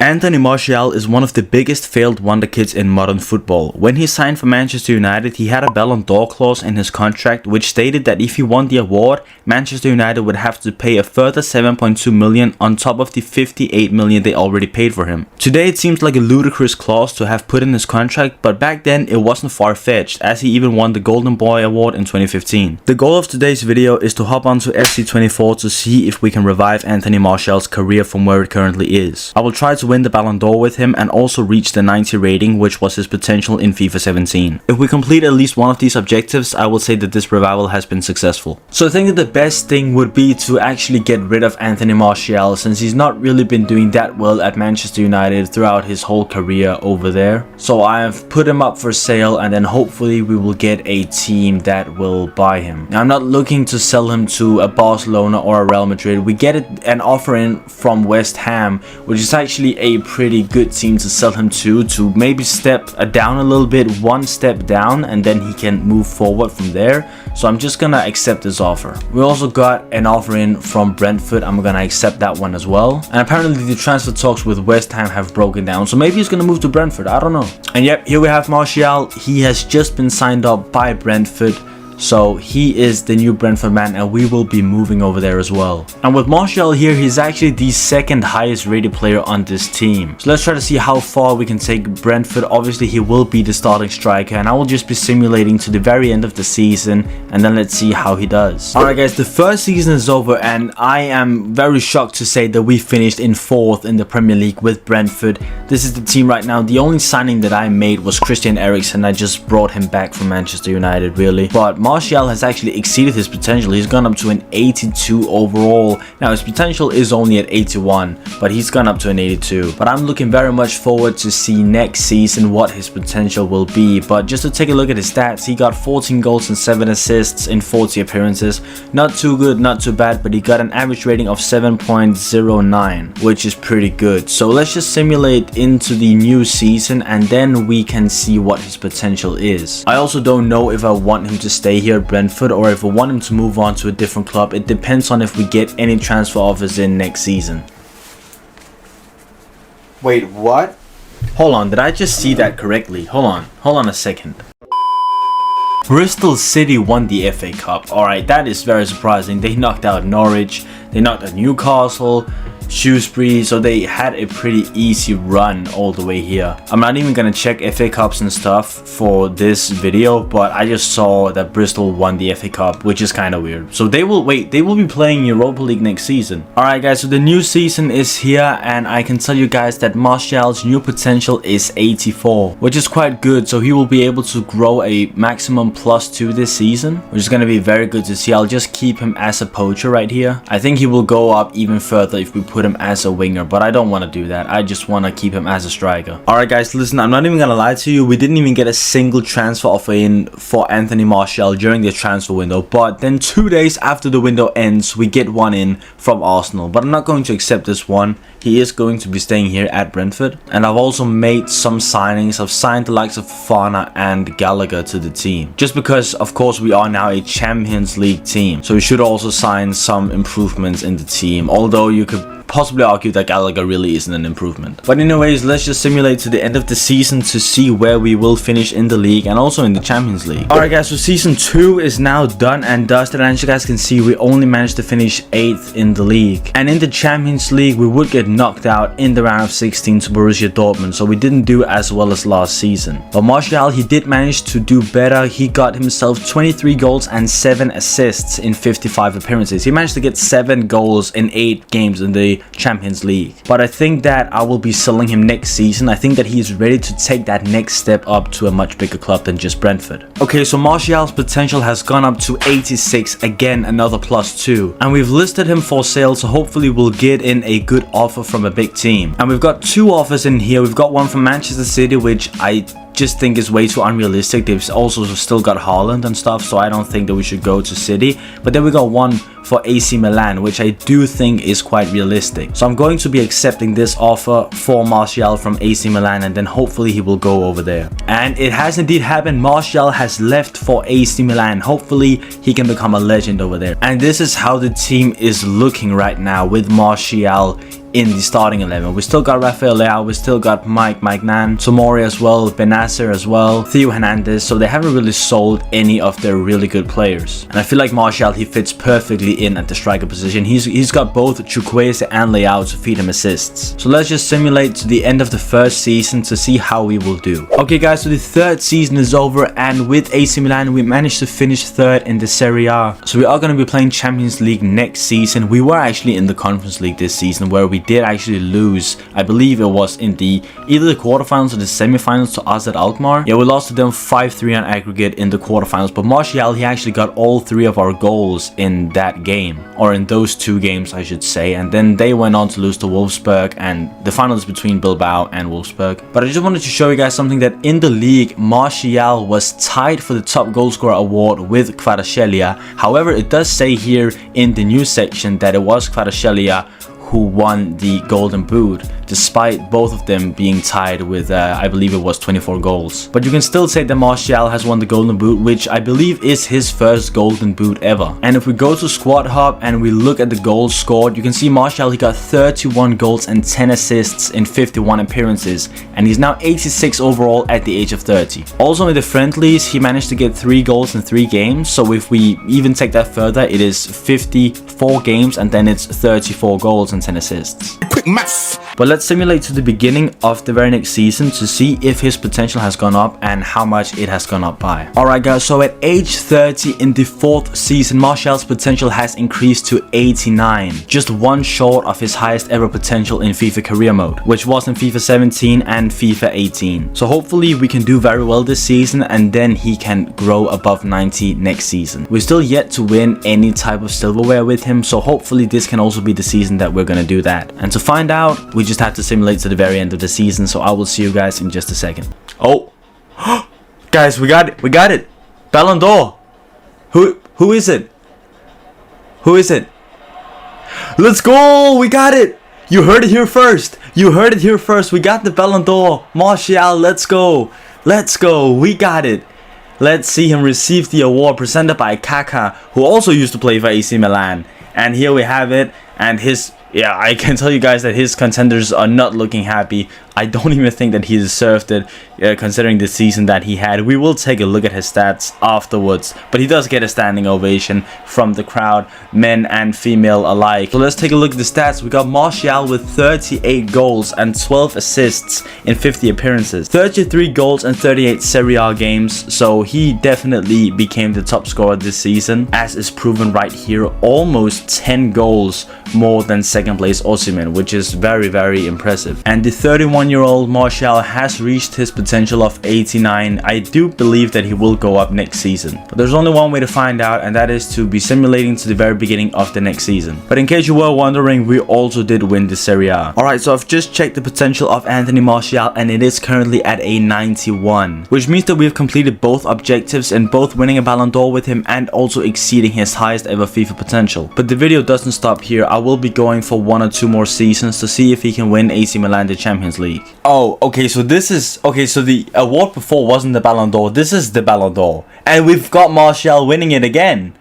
Anthony Martial is one of the biggest failed wonderkids in modern football. When he signed for Manchester United, he had a Ballon d'Or clause in his contract which stated that if he won the award, Manchester United would have to pay a further 7.2 million on top of the 58 million they already paid for him. Today it seems like a ludicrous clause to have put in his contract, but back then it wasn't far-fetched, as he even won the Golden Boy award in 2015. The goal of today's video is to hop onto FC24 to see if we can revive Anthony Martial's career from where it currently is. I will try to win the Ballon d'Or with him and also reach the 90 rating, which was his potential in FIFA 17. If we complete at least one of these objectives, I will say that this revival has been successful. So I think that the best thing would be to actually get rid of Anthony Martial, since he's not really been doing that well at Manchester United throughout his whole career over there. So I have put him up for sale, and then hopefully we will get a team that will buy him. Now, I'm not looking to sell him to a Barcelona or a Real Madrid. We get an offer in from West Ham, which is actually a pretty good team to sell him to maybe step down a little bit, one step down, and then he can move forward from there. So I'm just gonna accept this offer. We also got an offer in from Brentford. I'm gonna accept that one as well. And apparently the transfer talks with West Ham have broken down, so maybe he's gonna move to Brentford, I don't know. And yep, here we have Martial. He has just been signed up by Brentford. So he is the new Brentford man, and we will be moving over there as well. And with Martial here, he's actually the second highest rated player on this team. So let's try to see how far we can take Brentford. Obviously he will be the starting striker, and I will just be simulating to the very end of the season, and then let's see how he does. Alright guys, the first season is over, and I am very shocked to say that we finished in 4th in the Premier League with Brentford. This is the team right now. The only signing that I made was Christian Eriksen. I just brought him back from Manchester United, really. But Martial has actually exceeded his potential. He's gone up to an 82 overall. Now his potential is only at 81, but he's gone up to an 82. But I'm looking very much forward to see next season what his potential will be. But just to take a look at his stats, he got 14 goals and 7 assists in 40 appearances. Not too good, not too bad, but he got an average rating of 7.09, which is pretty good. So let's just simulate into the new season, and then we can see what his potential is. I also don't know if I want him to stay here at Brentford or if I want him to move on to a different club. It depends on if we get any transfer offers in next season. Wait, what? Hold on, did I just see that correctly? Hold on a second. Bristol City won the FA Cup. Alright, that is very surprising. They knocked out Norwich, they knocked out Newcastle, Shrewsbury, so they had a pretty easy run all the way here. I'm not even gonna check FA Cups and stuff for this video, but I just saw that Bristol won the FA Cup, which is kind of weird. So they will be playing Europa League next season. Alright guys, so the new season is here, and I can tell you guys that Martial's new potential is 84, which is quite good. So he will be able to grow a maximum +2 this season, which is gonna be very good to see. I'll just keep him as a poacher right here. I think he will go up even further if we put him as a winger, but I don't want to do that. I just want to keep him as a striker. Alright guys, listen, I'm not even gonna lie to you. We didn't even get a single transfer offer in for Anthony Martial during the transfer window, but then 2 days after the window ends, we get one in from Arsenal. But I'm not going to accept this one. He is going to be staying here at Brentford. And I've also made some signings. I've signed the likes of Fofana and Gallagher to the team, just because of course we are now a Champions League team, so we should also sign some improvements in the team, although you could possibly argue that Gallagher really isn't an improvement. But anyways, let's just simulate to the end of the season to see where we will finish in the league and also in the Champions League. Alright guys, so season 2 is now done and dusted, and as you guys can see, we only managed to finish 8th in the league. And in the Champions League, we would get knocked out in the round of 16 to Borussia Dortmund, so we didn't do as well as last season. But Martial, he did manage to do better. He got himself 23 goals and 7 assists in 55 appearances. He managed to get 7 goals in 8 games in the Champions League. But I think that I will be selling him next season. I think that he is ready to take that next step up to a much bigger club than just Brentford. Okay, so Martial's potential has gone up to 86, again another +2, and we've listed him for sale, so hopefully we'll get in a good offer from a big team. And we've got 2 offers in here. We've got one from Manchester City, which I just think is way too unrealistic. They've also still got Haaland and stuff, so I don't think that we should go to City. But then we got one for AC Milan, which I do think is quite realistic. So I'm going to be accepting this offer for Martial from AC Milan, and then hopefully he will go over there. And it has indeed happened. Martial has left for AC Milan. Hopefully he can become a legend over there. And this is how the team is looking right now with Martial in the starting 11. We still got Rafael Leao, we still got Mike Magnan, Tomori as well, Benacer as well, Theo Hernandez, so they haven't really sold any of their really good players. And I feel like Martial, he fits perfectly in at the striker position. He's got both Chukwueze and Leao to feed him assists. So let's just simulate to the end of the first season to see how we will do. Okay guys, so the third season is over, and with AC Milan we managed to finish third in the Serie A. So we are going to be playing Champions League next season. We were actually in the Conference League this season, where we did actually lose. I believe it was in either the quarterfinals or the semifinals to us at Alkmaar. Yeah, we lost to them 5-3 on aggregate in the quarterfinals, but Martial, he actually got all 3 of our goals in that game, or in those 2 games I should say, and then they went on to lose to Wolfsburg, and the final is between Bilbao and Wolfsburg. But I just wanted to show you guys something, that in the league Martial was tied for the top goal scorer award with Kvaratskhelia. However, it does say here in the news section that it was Kvaratskhelia who won the Golden Boot, despite both of them being tied with, I believe it was 24 goals. But you can still say that Martial has won the Golden Boot, which I believe is his first Golden Boot ever. And if we go to Squad Hub and we look at the goals scored, you can see Martial, he got 31 goals and 10 assists in 51 appearances, and he's now 86 overall at the age of 30. Also in the friendlies, he managed to get 3 goals in 3 games, so if we even take that further, it is 54 games and then it's 34 goals and 10 assists. Quick maths! But let's simulate to the beginning of the very next season to see if his potential has gone up and how much it has gone up by. Alright guys, so at age 30 in the 4th season, Martial's potential has increased to 89, just 1 short of his highest ever potential in FIFA career mode, which was in FIFA 17 and FIFA 18. So hopefully we can do very well this season, and then he can grow above 90 next season. We're still yet to win any type of silverware with him, so hopefully this can also be the season that we're gonna do that. And to find out, we just have to simulate to the very end of the season, so I will see you guys in just a second. Oh, guys, we got it, Ballon d'Or. Who is it? Who is it? Let's go, we got it. You heard it here first. We got the Ballon d'Or. Martial, let's go, we got it. Let's see him receive the award presented by Kaká, who also used to play for AC Milan. And here we have it, and yeah, I can tell you guys that his contenders are not looking happy. I don't even think that he deserved it, considering the season that he had. We will take a look at his stats afterwards, but he does get a standing ovation from the crowd, men and female alike. So let's take a look at the stats. We got Martial with 38 goals and 12 assists in 50 appearances, 33 goals and 38 Serie A games, so he definitely became the top scorer this season, as is proven right here. Almost 10 goals more than second place Osimhen, which is very, very impressive. And the 31-year-old Martial has reached his potential of 89. I do believe that he will go up next season, but there's only one way to find out, and that is to be simulating to the very beginning of the next season. But in case you were wondering, we also did win the Serie A. Alright, so I've just checked the potential of Anthony Martial, and it is currently at a 91, which means that we've completed both objectives, and both winning a Ballon d'Or with him and also exceeding his highest ever FIFA potential. But the video doesn't stop here. I will be going for 1 or 2 more seasons to see if he can win AC Milan the Champions League. Oh, okay, so the award before wasn't the Ballon d'Or. This is the Ballon d'Or, and we've got Martial winning it again.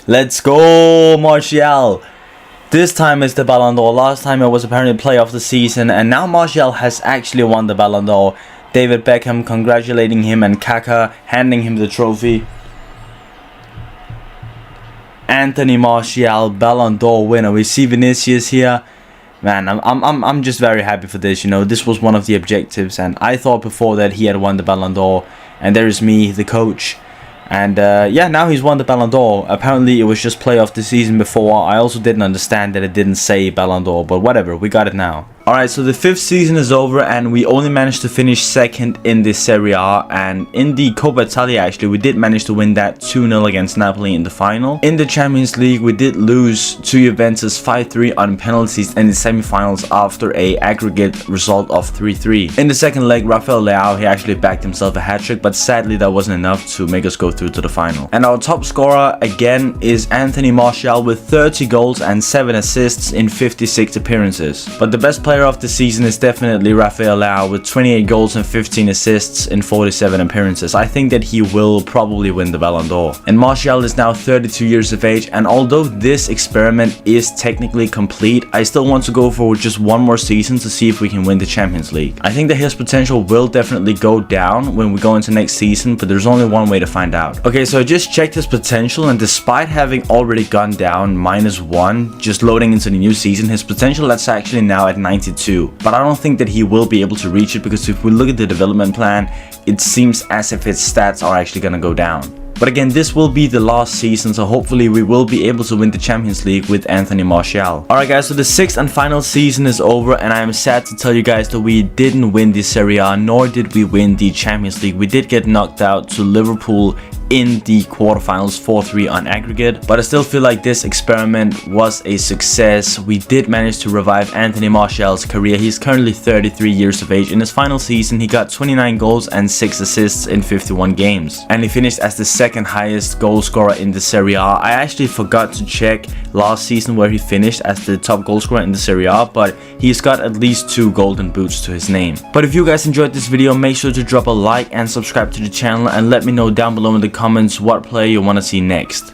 Let's go, Martial. This time it's the Ballon d'Or. Last time it was apparently player of the season, and now Martial has actually won the Ballon d'Or. David Beckham congratulating him, and Kaká handing him the trophy. Anthony Martial, Ballon d'Or winner. We see Vinicius here. Man, I'm just very happy for this. You know, this was one of the objectives, and I thought before that he had won the Ballon d'Or, and there is me, the coach. And yeah, now he's won the Ballon d'Or. Apparently it was just player of the season before. I also didn't understand that it didn't say Ballon d'Or, but whatever, we got it now. Alright, so the 5th season is over, and we only managed to finish 2nd in the Serie A, and in the Coppa Italia actually we did manage to win that 2-0 against Napoli in the final. In the Champions League we did lose to Juventus 5-3 on penalties in the semi-finals after a aggregate result of 3-3. In the second leg, Rafael Leao, he actually backed himself a hat-trick, but sadly that wasn't enough to make us go through to the final. And our top scorer again is Anthony Martial with 30 goals and 7 assists in 56 appearances. But the best player player of the season is definitely Rafael Leao with 28 goals and 15 assists in 47 appearances. I think that he will probably win the Ballon d'Or. And Martial is now 32 years of age, and although this experiment is technically complete, I still want to go for just one more season to see if we can win the Champions League. I think that his potential will definitely go down when we go into next season, but there's only one way to find out. Okay, so I just checked his potential, and despite having already gone down -1 just loading into the new season, his potential that's actually now at 92. But I don't think that he will be able to reach it, because if we look at the development plan, it seems as if his stats are actually gonna go down. But again, this will be the last season, so hopefully we will be able to win the Champions League with Anthony Martial. Alright guys, so the 6th and final season is over, and I am sad to tell you guys that we didn't win the Serie A, nor did we win the Champions League. We did get knocked out to Liverpool in the quarterfinals 4-3 on aggregate, but I still feel like this experiment was a success. We did manage to revive Anthony Martial's career. He's currently 33 years of age. In his final season, he got 29 goals and 6 assists in 51 games, and he finished as the second highest goal scorer in the Serie A. I actually forgot to check last season where he finished as the top goal scorer in the Serie A, but he's got at least 2 golden boots to his name. But if you guys enjoyed this video, make sure to drop a like and subscribe to the channel, and let me know down below in the comments what player you want to see next.